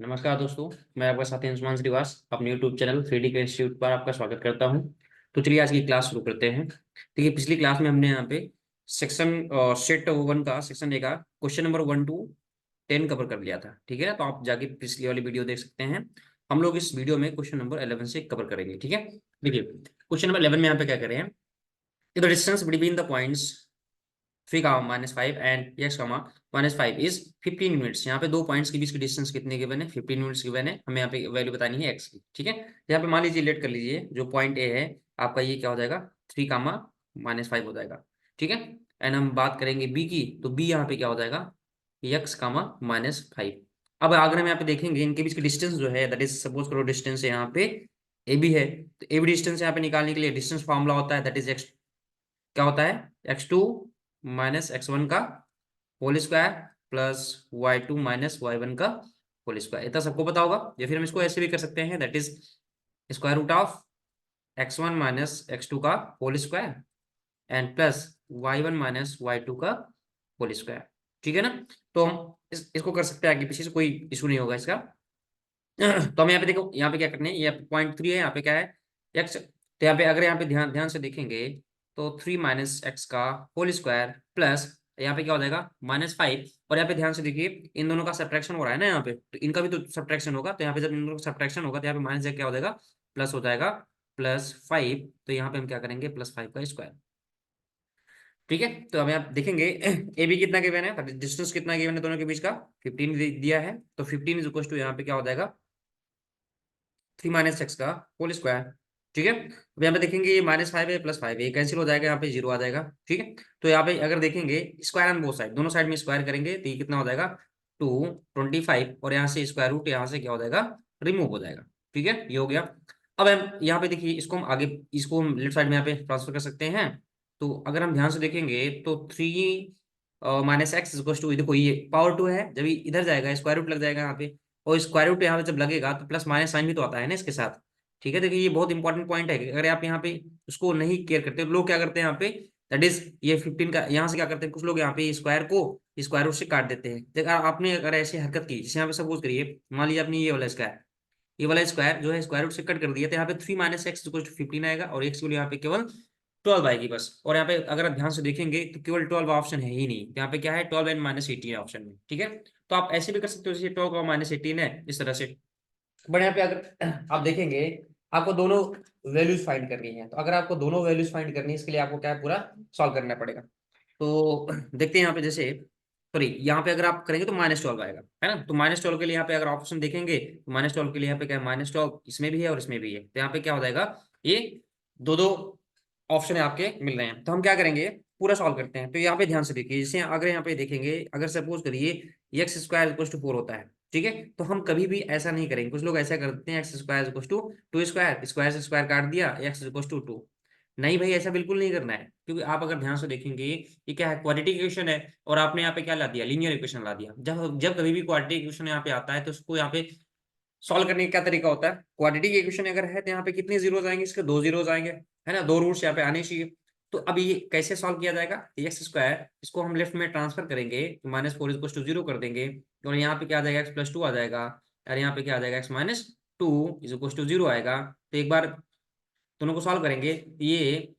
नमस्कार दोस्तों। मैं आपका साथी अंशुमान श्रीवास अपने यूट्यूब चैनल 3D के इंस्टीट्यूट पर आपका स्वागत करता हूं। तो चलिए आज की क्लास शुरू करते हैं। देखिए, पिछली क्लास में हमने यहाँ पे सेक्शन सेट वन का सेक्शन ए का क्वेश्चन नंबर 1 to 10 कवर कर लिया था। ठीक है ना, तो आप जाके पिछली वाली वीडियो देख सकते हैं। हम लोग इस वीडियो में क्वेश्चन नंबर 11 से कवर करेंगे। ठीक है, देखिए क्वेश्चन नंबर 11 में यहाँ पे क्या करें, the distance between the points 3 minus 5 and x minus 5 is 15 units. यहाँ पे दो पॉइंट्स के बीच की डिस्टेंस कितने गिवन है, 15 यूनिट्स गिवन है। हमें यहाँ पे वैल्यू बतानी है एक्स की। ठीक है, यहाँ पे मान लीजिए लेट कर लीजिए, जो पॉइंट ए है आपका ये क्या हो जाएगा, 3 माइनस 5 हो जाएगा। ठीक है, एंड हम बात करेंगे बी की, तो बी यहाँ पे क्या हो जाएगा, एक्स माइनस 5। अब अगर हम यहाँ पे देखेंगे इनके बीच की डिस्टेंस जो है, दैट इज सपोज करो डिस्टेंस यहाँ पे ए बी है, तो ए बी डिस्टेंस यहाँ पे निकालने के लिए डिस्टेंस फॉर्मूला होता है, दैट इज एक्स, क्या होता है, x2 माइनस x1 का whole square plus y2 minus y1 का होल स्क्वायर। इतना सबको पता होगा। या फिर हम इसको ऐसे भी कर सकते हैं, that is square root of x1 minus x2 का whole square and plus y1 minus y2 का होल स्क्वायर। ठीक है ना, तो हम इसको कर सकते हैं, आगे पीछे से कोई इशू नहीं होगा इसका। तो हम यहाँ पे देखो, यहाँ पे क्या करने हैं, ये पॉइंट 3 है, यहाँ पे क्या है, x। तो यहाँ पे अगर यहाँ पे ध्यान ध्यान से देखेंगे तो 3 माइनस एक्स का होल स्क्वायर प्लस यहाँ पे क्या हो जाएगा -5। और यहाँ पे ध्यान से देखिए इन दोनों का सब्ट्रैक्शन हो रहा है ना, यहाँ पे तो इनका भी तो सब्ट्रैक्शन होगा। तो यहाँ पे जब इन दोनों का सब्ट्रैक्शन होगा तो यहाँ पे माइनस क्या हो जाएगा, प्लस हो जाएगा +5। तो यहाँ पे हम क्या करेंगे, +5 का स्क्वायर। ठीक है, तो अब आप देखेंगे ए बी कितना गिवन है, डिस्टेंस कितना गिवन है दोनों के बीच का, 15 दिया है। तो 15 इज इक्वल टू यहाँ पे क्या हो जाएगा, 3 माइनस एक्स का होल स्क्वायर। ठीक है, अब यहाँ पे देखेंगे ये -5 है +5 है, ये कैंसिल हो जाएगा, यहाँ पे 0 आ जाएगा। ठीक है, तो यहाँ पे अगर देखेंगे स्क्वायर ऑन बोथ साइड, दोनों साइड में स्क्वायर करेंगे तो ये कितना हो जाएगा 225। और यहाँ से स्क्वायर रूट यहाँ से क्या हो जाएगा, रिमूव हो जाएगा। ठीक है, ये हो गया। अब हम यहाँ पे देखिए इसको हम आगे, इसको हम लेफ्ट साइड में यहाँ पे ट्रांसफर कर सकते हैं। तो अगर हम ध्यान से देखेंगे तो 3 माइनस एक्स इक्वल टू, देखो ये पावर 2 है, जब ये इधर जाएगा स्क्वायर रूट लग जाएगा यहाँ पे, और स्क्वायर रूट यहाँ पे जब लगेगा तो प्लस माइनस साइन भी तो आता है ना इसके साथ। ठीक है, देखिए ये बहुत इंपॉर्टेंट पॉइंट है कि अगर आप यहाँ पे उसको नहीं केयर करते, लोग क्या करते हैं यहाँ पे, दैट इज ये 15 का यहाँ से क्या करते हैं, कुछ लोग यहाँ पे स्क्वायर को स्क्वायर रूट से काट देते हैं। देखो आपने अगर ऐसी हरकत की, जैसे यहाँ पे सपोज करिए, मान लीजिए आपने ये वाला स्क्वायर, ये वाला स्क्वायर जो है स्क्वायर रूट से कट कर दिया, तो यहाँ पे 3 माइनस एक्स इक्वल टू 15 आएगा और एक्स यहाँ पे केवल 12 आएगी बस। और यहाँ पे अगर आप ध्यान से देखेंगे तो केवल 12 ऑप्शन है ही नहीं, यहाँ पे क्या है, 12 एंड -18 ऑप्शन में। ठीक है, तो आप ऐसे भी कर सकते हो, जैसे 12 का -18 है इस तरह से। बट यहाँ पे अगर आप देखेंगे आपको दोनों वैल्यूज फाइंड करनी है, तो अगर आपको दोनों वैल्यूज फाइंड करनी है, इसके लिए आपको क्या है, पूरा सॉल्व करना पड़ेगा। तो देखते हैं यहाँ पे, जैसे सॉरी यहाँ पे अगर आप करेंगे तो -12 आएगा, है ना। तो -12 के लिए यहाँ पे अगर ऑप्शन देखेंगे तो -12 के लिए यहाँ पे क्या है, -12 इसमें भी है और इसमें भी है। तो यहाँ पे क्या हो जाएगा, ये दो दो ऑप्शन है आपके मिल रहे हैं। तो हम क्या करेंगे, पूरा सॉल्व करते हैं। तो यहाँ पे ध्यान से देखिए, जैसे अगर यहाँ पे देखेंगे, अगर सपोज करिए एक्स स्क्वायर इक्वल टू 4 होता है, ठीक है, तो हम कभी भी ऐसा नहीं करेंगे। कुछ लोग ऐसा करते हैं, x square equal to 2 square, square से स्क्वायर काट दिया, एक्स इक्वल टू 2। नहीं भाई, ऐसा बिल्कुल नहीं करना है, क्योंकि आप अगर ध्यान से देखेंगे ये क्या है, क्वाड्रेटिक इक्वेशन है, और आपने यहाँ पे क्या ला दिया, लीनियर इक्वेशन ला दिया। जब जब कभी भी क्वाड्रेटिक इक्वेशन यहाँ पे आता है तो उसको यहाँ पे सॉल्व करने का क्या तरीका होता है, क्वाड्रेटिक इक्वेशन अगर है तो यहाँ पे कितने जीरोस आएंगे, इसके 2 जीरोस आएंगे, है ना, 2 रूट्स यहाँ पे आने चाहिए। तो अब ये कैसे सॉल्व किया जाएगा, एक्स स्क्वायर इसको हम लेफ्ट में ट्रांसफर करेंगे, -4 इक्वल टू 0 कर देंगे, और यहाँ पे क्या आ जाएगा, x+2 आ जाएगा, और यहाँ पे क्या आ जाएगा, x-2 इज इक्वल टू 0 आएगा। तो एक बार दोनों को सॉल्व करेंगे, ये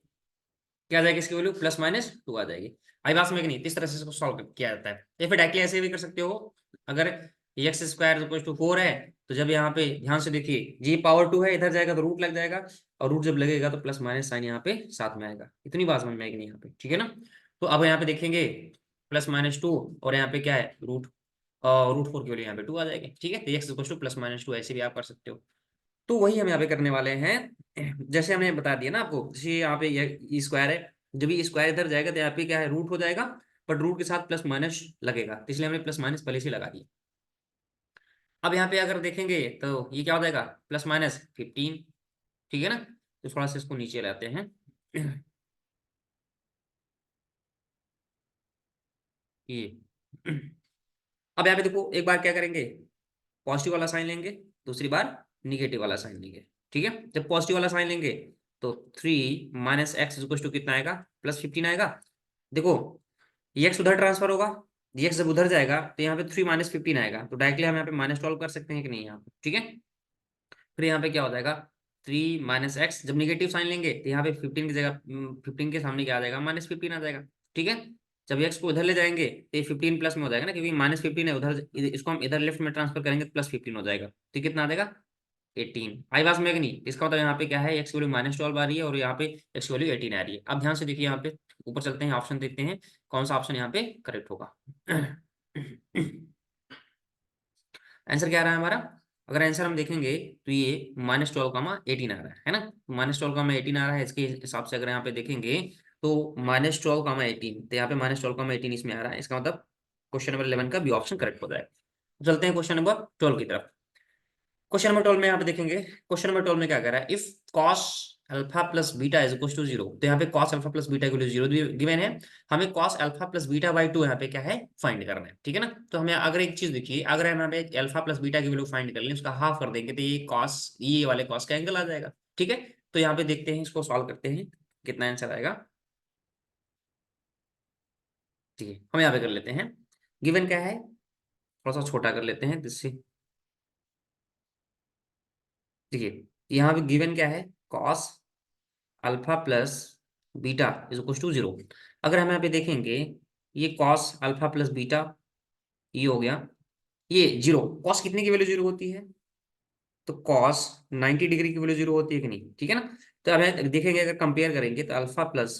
क्या आ जाएगी, इसकी वैल्यू +-2 आ जाएगी। आई बात में कि नहीं, इस तरह से इसको सॉल्व किया जाता है। या फिर डायरेक्टली ऐसे भी कर सकते हो, अगर एक्स स्क्वायर इक्वल टू 4 है, तो जब यहाँ पे ध्यान से देखिए जी पावर 2 है, इधर जाएगा तो रूट लग जाएगा, और रूट जब लगेगा तो प्लस माइनस साइन यहाँ पे साथ में आएगा। इतनी बात समझ में आएगी नहीं यहाँ पे, ठीक है ना। तो अब यहाँ पे देखेंगे +-2, और यहाँ पे क्या है, √4 की वैल्यू यहाँ पे 2 आ जाएगी। ठीक है, तो एक्स इक्वल टू +-2 ऐसे भी आप कर सकते हो। तो वही हम यहाँ पे करने वाले हैं, जैसे हमने बता दिया ना आपको, जैसे यहाँ पे ये स्क्वायर है, जब ये स्क्वायर इधर जाएगा तो यहाँ पे क्या है, रूट हो जाएगा, बट रूट के साथ प्लस माइनस लगेगा, तो इसलिए हमने प्लस माइनस पहले से लगा दिया। अब यहाँ पे अगर देखेंगे तो ये क्या हो जाएगा, +-15। ठीक है ना, तो थोड़ा सा इसको नीचे लाते हैं। ये अब यहाँ पे देखो, एक बार क्या करेंगे, पॉजिटिव वाला साइन लेंगे, दूसरी बार निगेटिव वाला साइन लेंगे। ठीक है, जब पॉजिटिव वाला साइन लेंगे तो 3 माइनस एक्स इक्वल टू कितना आएगा, +15 आएगा। देखो ये एक्स उधर ट्रांसफर होगा, ये एक्स जब उधर जाएगा तो यहाँ पे 3 माइनस 15 आएगा, तो डायरेक्टली हम यहाँ पे -12 कर सकते हैं कि नहीं यहाँ पे, ठीक है। फिर यहाँ पे क्या हो जाएगा, 3 माइनस एक्स, जब निगेटिव साइन लेंगे तो यहाँ पे 15 की जगह 15 के सामने क्या आ जाएगा, -15 आ जाएगा, ठीक है। जब एक्स को उधर ले जाएंगे तो ये 15 प्लस में हो जाएगा ना, क्योंकि -15 है उधर, इसको हम इधर लेफ्ट में ट्रांसफर करेंगे तो +15 हो जाएगा, तो कितना आ जाएगा 18। आई बात में कि नहीं, इसका मतलब यहाँ पे क्या है, एक्स की वैल्यू -12 आ रही है और यहाँ पे एक्स की वैल्यू 18 आ रही है। अब ध्यान से देखिए, यहाँ पे ऊपर चलते हैं, ऑप्शन देखते हैं कौन सा ऑप्शन यहाँ पे करेक्ट होगा। आंसर क्या आ रहा है हमारा, अगर आंसर हम देखेंगे तो ये -12, 18 आ रहा है ना। -12, 18 आ रहा है, इसके हिसाब से अगर यहाँ पे देखेंगे तो -12, 18, तो यहाँ पे -12, 18 इसमें आ रहा है, इसका मतलब क्वेश्चन नंबर 11 का बी ऑप्शन करेक्ट हो जाएगा। चलते हैं क्वेश्चन नंबर 12 की तरफ। क्वेश्चन नंबर 12 में यहाँ पे देखेंगे, क्वेश्चन नंबर 12 में क्या कह रहा है, if cos alpha plus beta is equal to 0, तो यहाँ पे cos alpha plus beta equal to 0 given है, हमें cos alpha plus beta by 2 यहाँ पे क्या है फाइंड करना है, ठीक है ना। तो हमें अगर एक चीज देखिए, अगर हम यहाँ पे अल्फा प्लस बीटा की वैल्यू फाइंड कर लें, उसका हाफ कर देंगे तो ये कॉस, ये वाले कॉस का एंगल आ जाएगा, ठीक है। तो यहाँ पे देखते हैं, इसको सॉल्व करते हैं, कितना आंसर आएगा, ठीक है। हम यहाँ पे कर लेते हैं, गिवन क्या है, थोड़ा सा छोटा कर लेते हैं जिससे, देखिए यहाँ पे गिवन क्या है, cos alpha plus beta is equal to 0। अगर हम यहाँ पे देखेंगे, ये कॉस अल्फा प्लस बीटा, ये हो गया, ये 0, कॉस कितने की वैल्यू 0 होती है, तो कॉस 90 डिग्री की वैल्यू 0 होती है कि नहीं, ठीक है ना। तो अब देखेंगे, अगर कंपेयर करेंगे तो alpha plus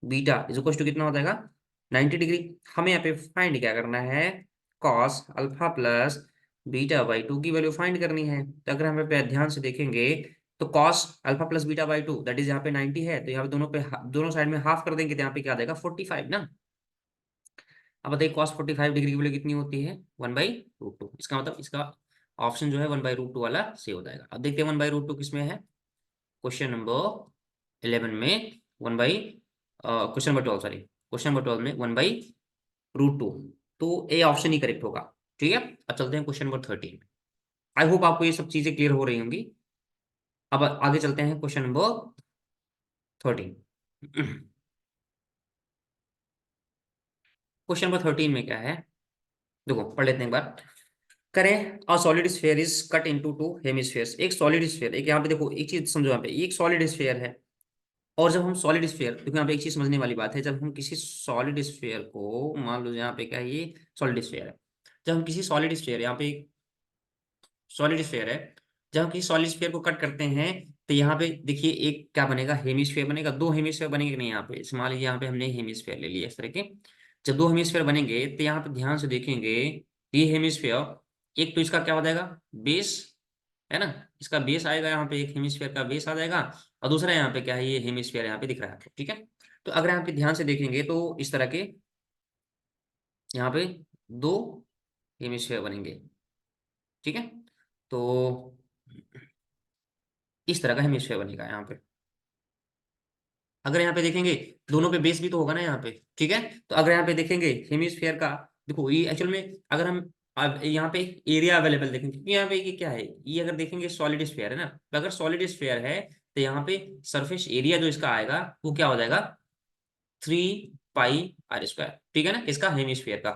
beta is equal to कितना हो जाएगा, 90 डिग्री। हमें यहाँ पे फाइंड क्या करना है, cos alpha plus beta by 2 की वैल्यू फाइंड करनी है। तो अगर हम यहाँ पे ध्यान से देखेंगे तो cos alpha plus beta by 2 that is यहाँ पे 90 है, तो यहाँ पे दोनों पे दोनों साइड में हाफ कर देंगे तो यहाँ पे क्या आ जाएगा 45 ना। अब बताइए कॉस 45 डिग्री की वैल्यू कितनी होती है, 1/√2। इसका मतलब इसका ऑप्शन जो है 1/√2 वाला सही हो जाएगा। अब देखते हैं 1/√2 किसमें है, क्वेश्चन नंबर 11 में, one by question number 12, sorry question number 12 में 1/√2, तो ए ऑप्शन ही करेक्ट होगा, ठीक है। अब चलते हैं क्वेश्चन नंबर 13। आई होप आपको ये सब चीजें क्लियर हो रही होंगी। अब आगे चलते हैं क्वेश्चन नंबर 13। क्वेश्चन नंबर 13 में क्या है, देखो पढ़ लेते हैं एक बार। करें, a solid sphere is cut into two hemispheres. एक सॉलिड स्फीयर, एक यहाँ पे देखो एक चीज समझो, यहाँ पे एक सॉलिड स्फीयर है, और जब हम सॉलिड स्फीयर, देखो यहाँ पे एक चीज समझने वाली बात है, जब हम किसी सॉलिड स्फीयर को, मान लो यहाँ पे क्या है, ये सॉलिड स्फीयर है, जब हम किसी सॉलिड स्फीयर, यहाँ पे सॉलिड स्फीयर है, जब हम किसी सॉलिड स्फीयर को कट करते हैं तो यहाँ पे देखिए एक क्या बनेगा, हेमिस्फीयर बनेगा, दो हेमिस्फीयर बनेंगे कि नहीं, यहाँ पे मान लीजिए यहाँ पे हमने हेमिस्फीयर ले लिया इस तरह के, जब दो हेमिस्फीयर बनेंगे तो यहाँ पे ध्यान से देखेंगे, ये हेमिस्फीयर, एक तो इसका क्या हो जाएगा, बेस, है ना, इसका बेस आएगा, यहाँ पे एक हेमिस्फीयर का बेस आ जाएगा, और दूसरा यहाँ पे क्या है, ये हेमिस्फीयर यहाँ पे दिख रहा है, ठीक है। तो अगर यहाँ पे ध्यान से देखेंगे तो इस तरह के यहाँ पे दो हेमिस्फीयर बनेंगे, ठीक है। तो इस तरह का हेमिस्फीयर बनेगा यहाँ पे, अगर यहाँ पे देखेंगे दोनों पे बेस भी तो होगा ना यहाँ पे, ठीक है। तो अगर यहाँ पे देखेंगे हेमिस्फीयर का, देखो ये एक्चुअल में अगर हम अब यहाँ पे एरिया अवेलेबल देखेंगे, क्योंकि यहाँ पे ये क्या है, ये अगर देखेंगे सॉलिड स्फीयर है ना, तो अगर सॉलिड स्फीयर है तो यहाँ पे सरफेस एरिया जो इसका आएगा वो क्या हो जाएगा, 3πr², ठीक है ना, इसका हेमिस्फीयर का।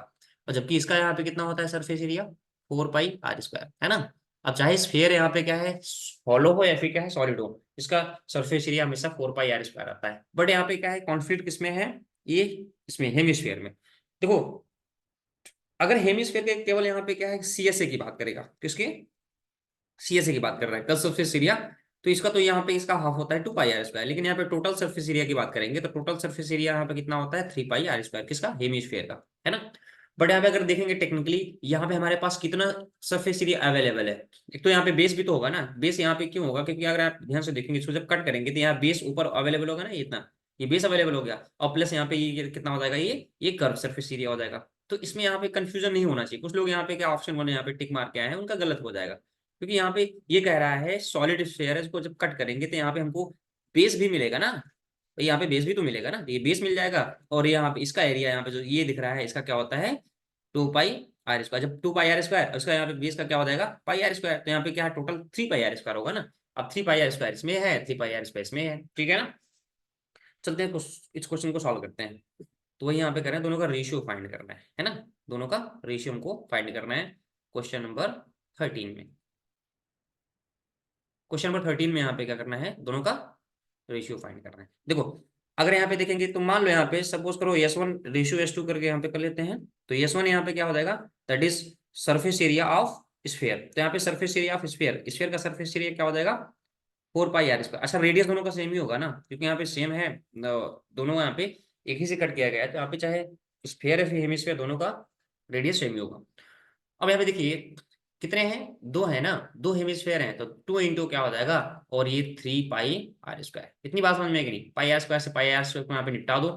और जबकि इसका यहाँ पे कितना होता है सरफेस एरिया, 4πr², है ना। अब चाहे स्फीयर यहाँ पे क्या है, हॉलो हो या फिर क्या है सॉलिड हो, इसका सरफेस एरिया हमेशा 4πr² आता है। बट यहाँ पे क्या है, कॉन्फ्लिक्ट किसमें है, ये इसमें हेमिस्फीयर में। देखो अगर हेमिस्फीयर के केवल यहाँ पे क्या है, सीएसए की बात करेगा, किसकी, सीएसए की बात कर रहा है, कल सरफेस एरिया, तो इसका तो यहाँ पे इसका हाफ होता है 2πr², लेकिन यहाँ पे टोटल सरफेस एरिया की बात करेंगे तो टोटल सरफेस एरिया यहाँ पे कितना होता है, 3πr², किसका, हेमिस्फीयर का, है ना। बट यहाँ पे अगर देखेंगे टेक्निकली, यहाँ पे हमारे पास कितना सरफेस एरिया अवेलेबल है, एक तो यहाँ पे बेस भी तो होगा ना, बेस यहाँ पे क्यों होगा, क्योंकि अगर आप ध्यान से देखेंगे इसको जब कट करेंगे तो यहाँ बेस ऊपर अवेलेबल होगा ना, ये इतना, ये बेस अवेलेबल हो गया, और प्लस यहाँ पे ये कितना हो जाएगा, ये कर्व सरफेस एरिया हो जाएगा। तो इसमें यहाँ पे कंफ्यूजन नहीं होना चाहिए, कुछ लोग यहाँ पे क्या ऑप्शन 1 यहाँ पे टिक मार के आए हैं, उनका गलत हो जाएगा, क्योंकि यहाँ पे ये कह रहा है सॉलिड स्फीयर है, इसको जब कट करेंगे तो यहाँ पे हमको बेस भी मिलेगा ना, तो यहाँ पे बेस भी तो मिलेगा ना, तो ये बेस मिल जाएगा, और यहाँ पे इसका एरिया यहाँ पे जो ये दिख रहा है इसका क्या होता है, 2πr², जब 2πr², उसका यहाँ पे बेस का क्या हो जाएगा πr², तो यहाँ पे क्या है टोटल 3πr² होगा ना। अब 3πr² इसमें है, 3πr² इसमें है, ठीक है ना। चलते हैं इस क्वेश्चन को सॉल्व करते हैं। तो वही यहाँ पे कर रहे हैं, दोनों का रेशियो फाइंड करना है ना, दोनों का रेशियो हमको फाइंड करना है क्वेश्चन नंबर 13 में। क्वेश्चन नंबर 13 में यहाँ पे क्या करना है, दोनों का रेशियो फाइंड करना है। देखो अगर यहाँ पे देखेंगे तो मान लो यहाँ पे सपोज करो S1 रेशियो S2 करके यहाँ पे कर लेते हैं, तो S1 यहाँ पे क्या हो जाएगा, that is surface area of sphere. तो यहाँ पे surface area of sphere, sphere का सरफेस एरिया क्या हो जाएगा, 4 पाई r स्क्वायर। अच्छा रेडियस दोनों का सेम ही होगा ना, क्योंकि यहाँ पे सेम है, दोनों यहाँ पे एक ही से कट किया गया है, तो यहाँ पे चाहे स्फीयर है फिर हेमिस्फीयर, दोनों का रेडियस सेम ही होगा। अब यहाँ पे देखिए कितने हैं, दो है ना, दो हेमिस्फीयर हैं, तो 2 इंटू क्या हो जाएगा, और ये 3 पाई r स्क्वायर। इतनी बात समझ में, कि नहीं, पाई r स्क्वायर से पाई r स्क्वायर को यहाँ पे निपटा दो,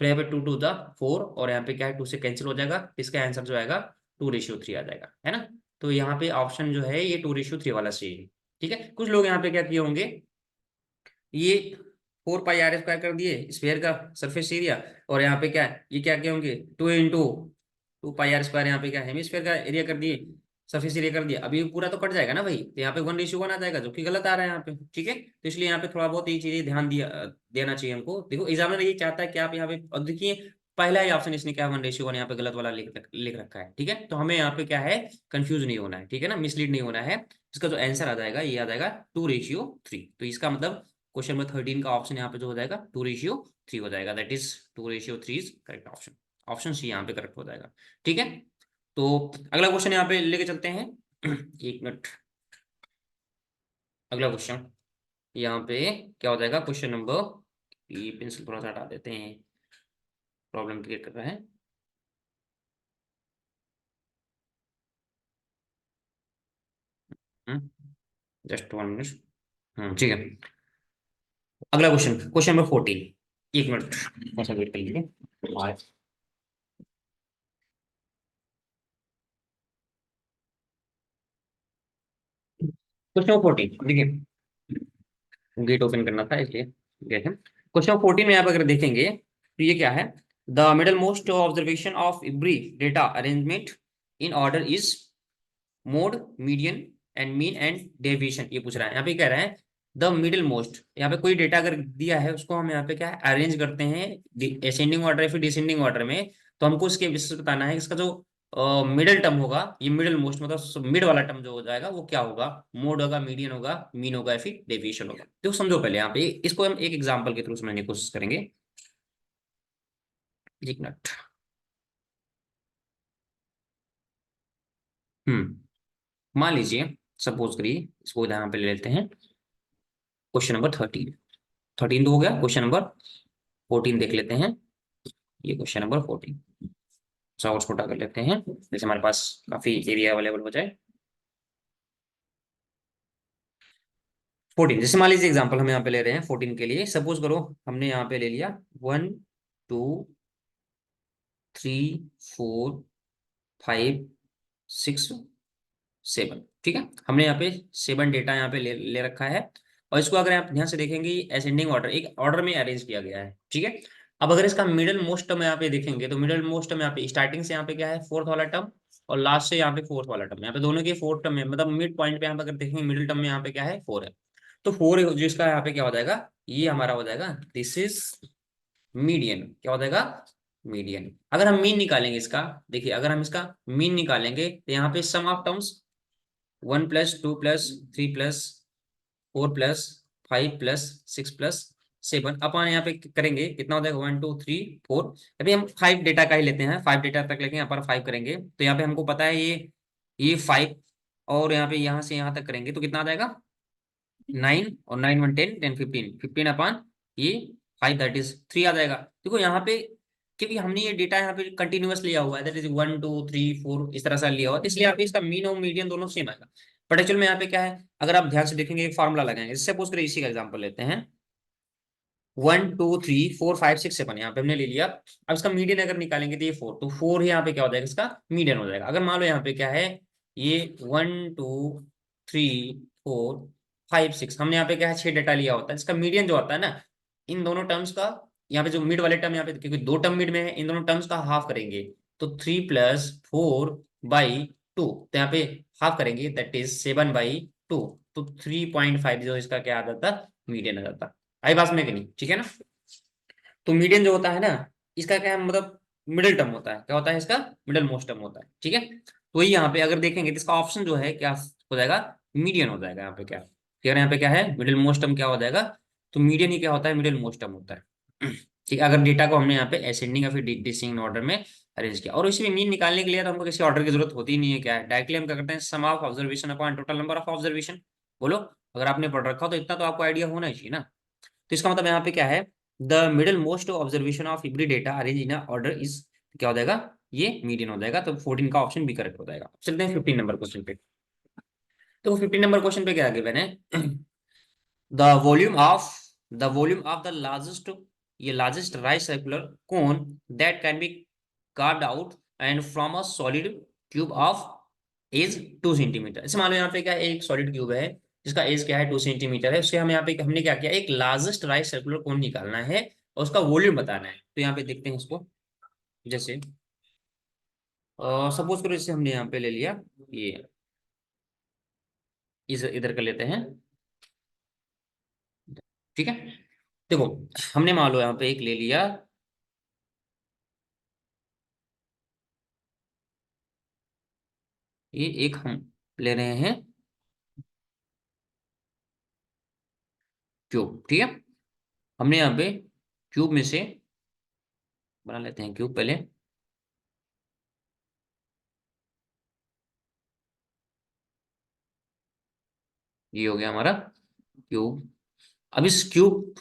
तो यहाँ पे 2 टू द 4, और यहाँ पे क्या है 2 से कैंसिल हो जाएगा, इसका आंसर जो आएगा 2:3 आ जाएगा, है ना। तो यहाँ पे ऑप्शन जो है ये 2:3 वाला सही है। ठीक है, कुछ लोग यहाँ पे क्या किए होंगे, ये 4 पाई r स्क्वायर कर दिए स्फीयर का सरफेस एरिया, और यहाँ पे क्या है, ये क्या किए होंगे 2 इंटू 2 पाई r स्क्वायर, यहाँ पे क्या हेमिस्फीयर का एरिया कर दिए, सरफेस एरिया कर दिया। अभी पूरा तो कट जाएगा ना भाई, तो यहाँ पे 1:1 आ जाएगा, जो कि गलत आ रहा है यहाँ पे। ठीक है, तो इसलिए यहाँ पे थोड़ा बहुत ये चीजें ध्यान देना चाहिए हमको। देखो एग्जामिनर ये चाहता है कि आप यहाँ पे, और देखिए पहला ही ऑप्शन इसने क्या 1:1 यहाँ पे गलत वाला लिख रखा है। ठीक है, तो हमें यहाँ पे क्या है, कंफ्यूज नहीं होना है, ठीक है ना, मिसलीड नहीं होना है। इसका जो आंसर आ जाएगा ये आ जाएगा 2:3। तो इसका मतलब क्वेश्चन नंबर 13 का ऑप्शन यहाँ पे जो हो जाएगा 2:3 हो जाएगा, that is 2:3 is correct option. Option C यहाँ पे करेक्ट हो जाएगा। ठीक है, तो अगला क्वेश्चन यहाँ पे लेके चलते हैं। एक मिनट, अगला क्वेश्चन यहाँ पे क्या हो जाएगा, क्वेश्चन नंबर, ये पेंसिल थोड़ा सा हटा देते हैं, प्रॉब्लम क्रिएट कर रहा है। Just 1 minute. ठीक है, अगला क्वेश्चन, क्वेश्चन नंबर 14। एक मिनट थोड़ा सा वेट कर लीजिए। क्वेश्चन नंबर 14 देखिए, गेट ओपन करना था इसलिए गए थे। क्वेश्चन 14 में आप अगर देखेंगे तो ये क्या है, the middle most observation of every data arrangement in order is mode, median and mean and deviation. ये पूछ रहा है, यहाँ पे कह रहा है द मिडिल मोस्ट, यहाँ पे कोई डेटा अगर दिया है उसको हम यहाँ पे क्या है अरेंज करते हैं असेंडिंग ऑर्डर या फिर डिसेंडिंग ऑर्डर में, तो हमको इसके विशेष बताना है इसका जो मिडिल टर्म होगा, ये मिडिल मोस्ट मतलब मिड वाला टर्म जो हो जाएगा वो क्या होगा, मोड होगा, मीडियन होगा, मीन होगा या फिर डेविएशन होगा। तो समझो पहले यहाँ पे इसको हम एक एग्जाम्पल के थ्रू समझने की कोशिश करेंगे। एक मिनट। मान लीजिए, सपोज करिए इसको यहाँ पे ले लेते हैं, क्वेश्चन नंबर 13। 13 तो हो गया, क्वेश्चन नंबर 14 देख लेते हैं। ये क्वेश्चन नंबर 14 थोड़ा और छोटा कर लेते हैं, जैसे हमारे पास काफी एरिया अवेलेबल हो जाए। 14 जैसे मान लीजिए एग्जांपल हम यहाँ पे ले रहे हैं 14 के लिए, सपोज करो हमने यहाँ पे ले लिया 1 2 3 4 5 6 7। ठीक है, हमने यहाँ पे 7 डेटा यहाँ पे ले रखा है, और इसको अगर आप ध्यान से देखेंगे असेंडिंग ऑर्डर, एक ऑर्डर में अरेंज किया गया है। ठीक है, अब अगर इसका मिडिल मोस्ट टर्म यहाँ पे देखेंगे, तो मिडिल मोस्ट टर्म यहाँ पे स्टार्टिंग से यहाँ पे क्या है फोर्थ वाला टर्म, और लास्ट से यहाँ पे फोर्थ वाला टर्म, यहाँ पे दोनों के फोर्थ टर्म है, मतलब मिड पॉइंट पे यहाँ पे अगर देखेंगे मिडिल टर्म में यहाँ पे क्या है 4 है, तो 4 जिसका यहाँ पे क्या हो जाएगा, ये हमारा हो जाएगा दिस इज मीडियन। क्या हो जाएगा, मीडियन। अगर हम मीन निकालेंगे इसका, देखिए अगर हम इसका मीन निकालेंगे तो यहाँ पे सम ऑफ टर्म्स 1 + 2 + 3 + 4 + 5 + 6 + 7 अपन यहाँ पे करेंगे, कितना हो जाएगा 1 2 3 4। अभी हम 5 डेटा का ही लेते हैं, 5 डेटा तक लेके यहाँ पर 5 करेंगे, तो यहाँ पे हमको पता है ये 5, और यहाँ पे यहाँ से यहाँ तक करेंगे तो कितना आ जाएगा 9, और 9 1 10 10 15 15 अपान ये 5 दैट इज 3 आ जाएगा। देखो यहाँ पे क्योंकि हमने ये डेटा यहाँ पे कंटिन्यूअस लिया हुआ है, दैट इज 1 2 3 4 इस तरह से लिया हुआ है, तो इसलिए यहाँ पे इसका मीन और मीडियन दोनों सेम आएगा। बट एक्चुअल में यहाँ पे क्या है, अगर आप ध्यान से देखेंगे एक फार्मूला लगाएंगे, जैसे सपोज करिए इसी का एग्जांपल लेते हैं 1 2 3 4 5 6 7, यहाँ पे हमने ले लिया। अब इसका मीडियन अगर निकालेंगे तो ये 4, तो 4 ही यहाँ पे क्या हो जाएगा, इसका मीडियन हो जाएगा। अगर मान लो यहाँ पे क्या है, ये 1 2 3 4 5 6, हमने यहाँ पे क्या है 6 डेटा लिया होता है, इसका मीडियन जो होता है ना, इन दोनों टर्म्स का, यहाँ पे जो मिड वाले टर्म यहाँ पे क्योंकि 2 टर्म मिड में है, इन दोनों टर्म्स का हाफ करेंगे, तो 3 + 4/2, तो यहाँ पे हाफ करेंगे दैट इज 7/2, तो 3.5 जो इसका क्या आ जाता, मीडियन आ जाता। आई बात में कि नहीं, ठीक है ना। तो मीडियन जो होता है ना, इसका क्या है मतलब मिडिल टर्म होता है, क्या होता है इसका मिडिल मोस्ट टर्म होता है, ठीक है। तो ये यहाँ पे अगर देखेंगे तो इसका ऑप्शन जो है क्या हो जाएगा, मीडियन हो जाएगा। यहाँ पे क्या कह रहे हैं, यहाँ पे क्या है मिडिल मोस्ट टर्म क्या हो जाएगा, तो मीडियन ही क्या होता है मिडिल मोस्ट टर्म होता है। ठीक है, अगर डेटा को हमने यहाँ पे असेंडिंग या फिर डिसेंडिंग ऑर्डर में अरेंज किया, और इसी में मीन निकालने के लिए तो हमको किसी ऑर्डर की जरूरत होती ही नहीं है, क्या है डायरेक्टली हम क्या करते हैं sum of observation upon total number of observation. बोलो, अगर आपने पढ़ रखा हो तो इतना तो आपको आइडिया होना ही चाहिए ना। तो इसका मतलब यहाँ पे क्या है, the middle most observation of every data arrange in order is क्या हो जाएगा, ये मीडियन हो जाएगा। तो 14 का ऑप्शन बी करेक्ट हो जाएगा। चलते हैं 15 नंबर क्वेश्चन पे। तो 15 नंबर क्वेश्चन पे क्या गिवन है, the volume of the largest, ये largest right circular cone that can be carved out and from a solid cube of edge 2 centimetre. इसे मान लो यहाँ पे क्या है, एक सॉलिड क्यूब है जिसका एज क्या है 2 सेंटीमीटर है, उससे हम यहाँ पे हमने क्या किया, एक लार्जेस्ट राइट सर्कुलर कोन निकालना है और उसका वॉल्यूम बताना है। तो यहाँ पे देखते हैं इसको, जैसे सपोज करो जैसे हमने यहाँ पे ले लिया ये, इस इधर कर लेते हैं, ठीक है। देखो, हमने मान लो यहाँ पे एक ले लिया, ये एक हम ले रहे हैं क्यूब, ठीक है। हमने यहाँ पे क्यूब में से बना लेते हैं क्यूब पहले, ये हो गया हमारा क्यूब। अब इस क्यूब,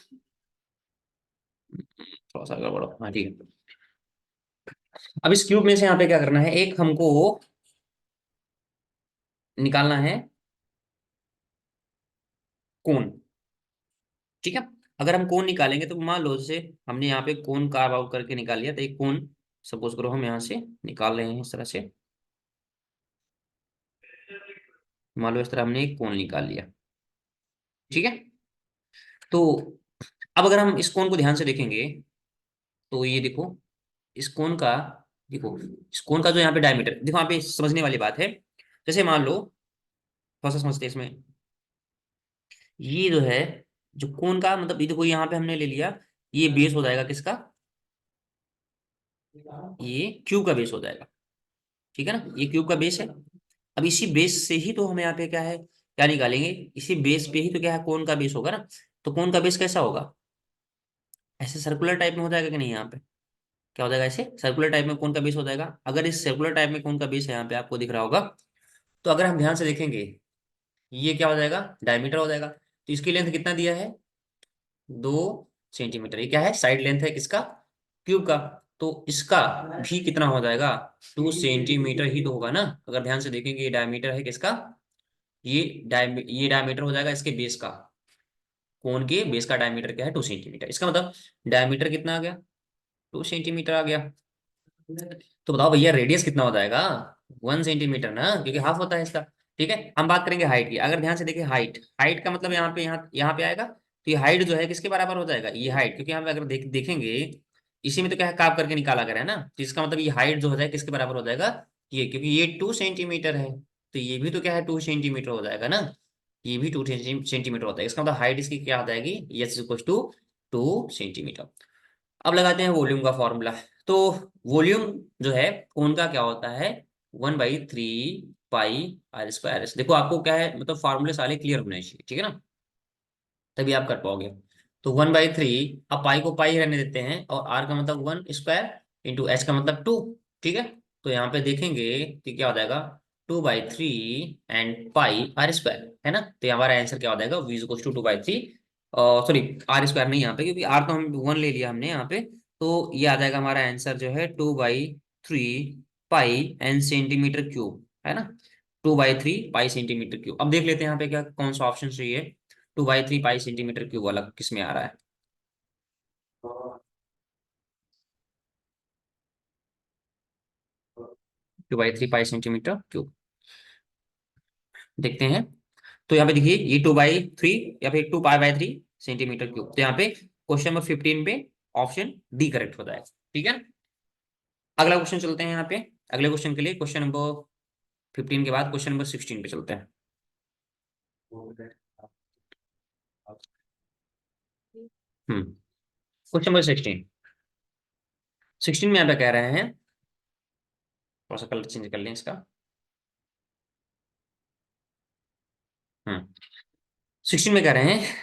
थोड़ा सा गड़बड़ हाँ ठीक है। अब इस क्यूब में से यहाँ पे क्या करना है, एक हमको निकालना है कोन, ठीक है। अगर हम कोन निकालेंगे तो मान लो जैसे हमने यहाँ पे कोन कार्व आउट करके निकाल लिया, तो एक कोन सपोज करो हम यहाँ से निकाल रहे हैं इस तरह से, मान लो इस तरह हमने एक कोन निकाल लिया, ठीक है। तो अब अगर हम इस कोन को ध्यान से देखेंगे तो ये देखो, इस कोन का, देखो इस कोन का जो यहाँ पे डायमीटर, देखो यहाँ पे समझने वाली बात है। जैसे मान लो, थोड़ा सा समझते हैं इसमें, ये जो है, जो कोन का मतलब ये देखो यहाँ पे हमने ले लिया, ये बेस हो जाएगा किसका, ये क्यूब का बेस हो जाएगा, ठीक है ना, ये क्यूब का बेस है। अब इसी बेस से ही तो हम यहाँ पे क्या है, क्या निकालेंगे, इसी बेस पे ही तो क्या है कोन का बेस होगा ना। तो कोन का बेस कैसा होगा, ऐसे सर्कुलर टाइप में हो जाएगा कि नहीं, यहाँ पे क्या हो जाएगा, ऐसे सर्कुलर टाइप में कोन का बेस हो जाएगा। अगर इस सर्कुलर टाइप में कोन का बेस है, यहाँ पे आपको दिख रहा होगा, तो अगर हम ध्यान से देखेंगे, ये क्या हो जाएगा, डायमीटर हो जाएगा। तो इसकी लेंथ कितना दिया है, 2 सेंटीमीटर। ये क्या है, साइड लेंथ है किसका, क्यूब का। तो इसका भी कितना हो जाएगा, 2 सेंटीमीटर ही तो होगा ना। अगर ध्यान से देखेंगे ये डायमीटर है किसका, ये डायमीटर हो जाएगा इसके बेस का, कोन के बेस का डायमीटर क्या है 2 सेंटीमीटर। इसका मतलब डायमीटर कितना आ गया, 2 सेंटीमीटर आ गया। तो बताओ भैया रेडियस कितना हो जाएगा, 1 सेंटीमीटर ना, क्योंकि हाफ होता है इसका। ठीक है, हम बात करेंगे हाइट की। अगर ध्यान से देखिए हाइट, हाइट का मतलब यहाँ पे आएगा, तो ये हाइट जो है किसके बराबर हो जाएगा, ये हाइट, क्योंकि हम अगर देखेंगे इसी में तो क्या है काप करके निकाला गया है ना, तो इसका मतलब ये हाइट जो हो जाएगा किसके बराबर हो जाएगा, ये, क्योंकि ये 2 सेंटीमीटर है, तो ये भी तो क्या है 2 सेंटीमीटर हो जाएगा ना, ये भी 2 सेंटीमीटर होता है। इसका मतलब हाइट इसकी क्या हो जाएगी, यस इक्वल टू 2 सेंटीमीटर। अब लगाते हैं वॉल्यूम का फॉर्मूला। तो वॉल्यूम जो है कौन का क्या होता है, 1/3 पाई r² देखो आपको क्या है मतलब फॉर्मूले सारे क्लियर होने चाहिए, ठीक है ना, तभी आप कर पाओगे। तो 1/3, अब पाई को पाई रहने देते हैं, और आर का मतलब 1² इंटू एच का मतलब 2, ठीक है। तो यहाँ पे देखेंगे कि क्या हो जाएगा, 2/3 एंड पाई r², है ना। तो हमारा आंसर क्या हो जाएगा, v is to 2/3, sorry r² नहीं यहाँ पे, क्योंकि r तो हम 1 ले लिया हमने यहाँ पे। तो ये आ जाएगा हमारा आंसर जो है 2/3 पाई एन सेंटीमीटर क्यूब, है ना। 2/3 पाई सेंटीमीटर क्यूब। अब देख लेते हैं यहाँ पे क्या कौन सा ऑप्शन सही है, 2/3 पाई सेंटीमीटर क्यूब वाला किस में आ रहा है। 2/3 पाई सेंटीमीटर क्यूब, देखते हैं। तो यहाँ पे देखिए ये 2/3 या फिर 2 पाई/3 सेंटीमीटर क्यूब। तो यहाँ पे क्वेश्चन नंबर 15 पे ऑप्शन डी करेक्ट होता है, ठीक है। अगला क्वेश्चन चलते हैं यहाँ पे, अगले क्वेश्चन के लिए क्वेश्चन नंबर 15 के बाद क्वेश्चन नंबर 16 पे चलते हैं। क्वेश्चन नंबर 16, 16 में यहाँ पे कह रहे हैं, थोड़ा सा कलर चेंज कर लें इसका। 16 में कह रहे हैं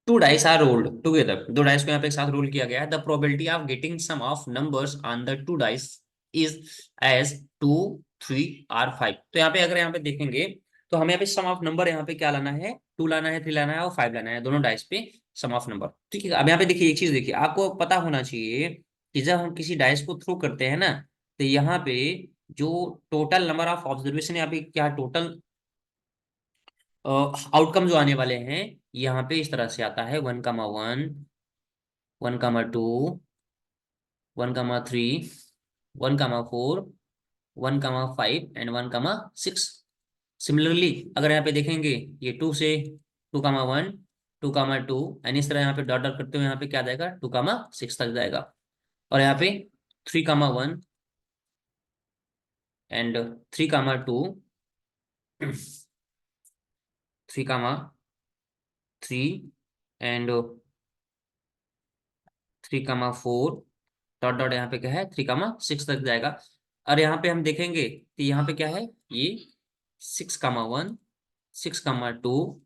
two dice are rolled together, दो डाइस को यहाँ पे एक साथ रोल किया गया है। The probability of getting sum of numbers on the two dice is as 2, 3 और 5। तो यहाँ पे अगर यहाँ पे देखेंगे तो हमें यहाँ पे सम ऑफ नंबर यहाँ पे क्या लाना है, 2 लाना है, 3 लाना है और 5 लाना है, दोनों डाइस पे सम ऑफ नंबर। ठीक है, अब यहाँ पे देखिए एक चीज देखिए, आपको पता होना चाहिए कि जब हम किसी डाइस को थ्रो करते हैं ना, तो यहाँ पे जो टोटल नंबर ऑफ ऑब्जर्वेशन यहाँ पे क्या टोटल आउटकम जो आने वाले हैं, यहाँ पे इस तरह से आता है 1,1, 1,2, 1,3, 1,4, 1,5 एंड 1,6। सिमिलरली अगर यहाँ पे देखेंगे ये 2 से 2,1, 2,2 एंड इस तरह यहाँ पे डॉट डॉट करते हुए यहाँ पे क्या जाएगा 2,6 तक जाएगा। और यहाँ पे 3,1 एंड 3,2, 3,3 एंड 3,4 डॉट डॉट यहाँ पे क्या है 3,6 तक जाएगा। और यहाँ पे हम देखेंगे तो यहाँ पे क्या है ये 6,1, 6,2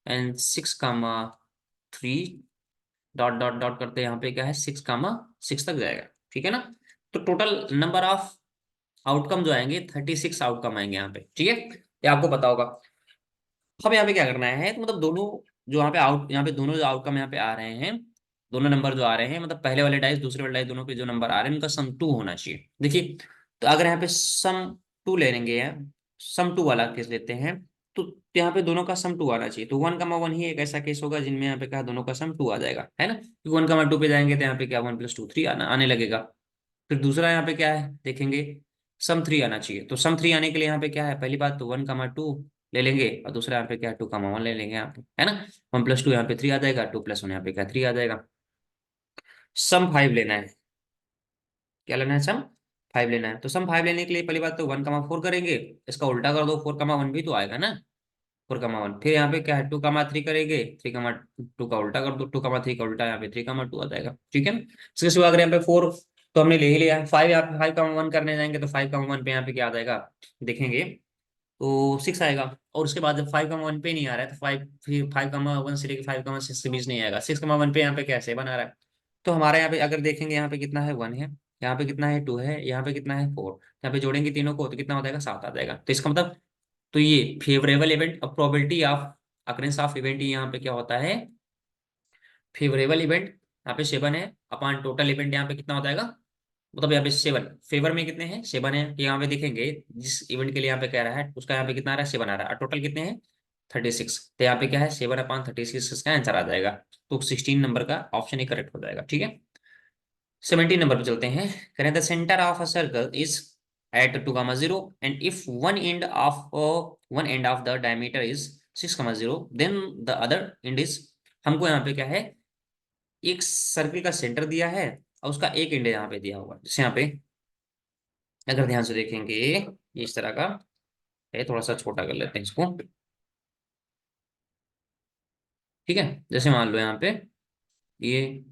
एंड 6,3 डॉट डॉट डॉट करते यहाँ पे क्या है 6,6 तक जाएगा। ठीक है ना, तो टोटल नंबर ऑफ आउटकम जो आएंगे 36 आउटकम आएंगे यहाँ पे। ठीक है, ये आपको पता होगा। अब यहाँ पे क्या करना है, तो मतलब दोनों जो यहाँ पे यहाँ पे दोनों जो आउटकम यहाँ पे आ रहे हैं, दोनों नंबर जो आ रहे हैं, मतलब पहले वाले डाइस दूसरे वाले डाइस दोनों पे जो नंबर आ रहे हैं उनका सम 2 होना चाहिए। देखिए, तो अगर यहाँ पे सम 2 ले लेंगे, सम 2 वाला केस लेते हैं, तो यहाँ पे दोनों का सम 2 आना चाहिए। तो 1,1 ही एक ऐसा केस होगा जिनमें यहाँ पे कहा दोनों का सम 2 आ जाएगा, है ना, क्योंकि 1,2 पे जाएंगे तो यहाँ पे क्या 1 + 2 3 आने लगेगा। फिर दूसरा यहाँ पे क्या है देखेंगे, सम 3 आना चाहिए। तो सम 3 आने के लिए यहाँ पे क्या है, पहली बात तो 1,2 ले लेंगे और दूसरा यहाँ पे क्या है 2,1 ले लेंगे यहाँ पे, है ना। 1 + 2 यहाँ पे 3 आ जाएगा, 2 + 1 यहाँ पे क्या 3 आ जाएगा। सम 5 लेना है, क्या लेना है, सम 5 लेना है। तो सम 5 लेने के लिए पहली बात तो 1,4 करेंगे, इसका उल्टा कर दो 4,1 भी तो आएगा ना, 4,1। फिर यहाँ पे क्या है 2,3 करेंगे, 3,2 का उल्टा कर दो, 2,3 का उल्टा यहाँ पे 3,2 आ जाएगा। ठीक है, इसके सिवा अगर यहाँ पे 4 तो हमने ले ही लिया है, 5 यहाँ पे 5,1 करने जाएंगे तो 5,1 पे यहाँ पे क्या आ जाएगा देखेंगे तो 6 आएगा। और उसके बाद जब 5,1 पे नहीं आ रहा है तो 5 फिर 5,1 से लेकर 5,6 के बीच नहीं आएगा, 6,1 पे यहाँ पे कैसे बना रहा है। तो हमारे यहाँ पे अगर देखेंगे यहाँ पे कितना है 1 है, यहाँ पे कितना है 2 है, यहाँ पे कितना है 4, यहाँ पे जोड़ेंगे तीनों को तो कितना हो जाएगा 7 आ जाएगा। तो इसका मतलब तो ये फेवरेबल इवेंट, अब probability of occurrence of event यहाँ पे क्या होता है, फेवरेबल इवेंट यहाँ पे 7 है अपॉन टोटल इवेंट यहाँ पे कितना हो जाएगा, मतलब यहाँ पे 7 फेवर में कितने हैं 7 है। तो यहाँ पे देखेंगे जिस इवेंट के लिए यहाँ पे कह रहा है उसका यहाँ पे कितना आ रहा है 7 आ रहा है, और टोटल कितने हैं 36। तो यहाँ पे क्या है 7/36 इसका आंसर आ जाएगा। तो 16 नंबर का ऑप्शन ही करेक्ट हो जाएगा। ठीक है, 17 नंबर पे चलते हैं। करें the centre of a circle is at 2,0 and if one end of the diameter is 6,0 then the other end is, हमको यहाँ पे क्या है एक सर्कल का सेंटर दिया है और उसका एक एंड यहाँ पे दिया हुआ है। जैसे यहाँ पे अगर ध्यान से देखेंगे ये इस तरह का है, थोड़ा सा छोटा कर लेते हैं इसको। ठीक है, जैसे मान लो यहाँ पे ये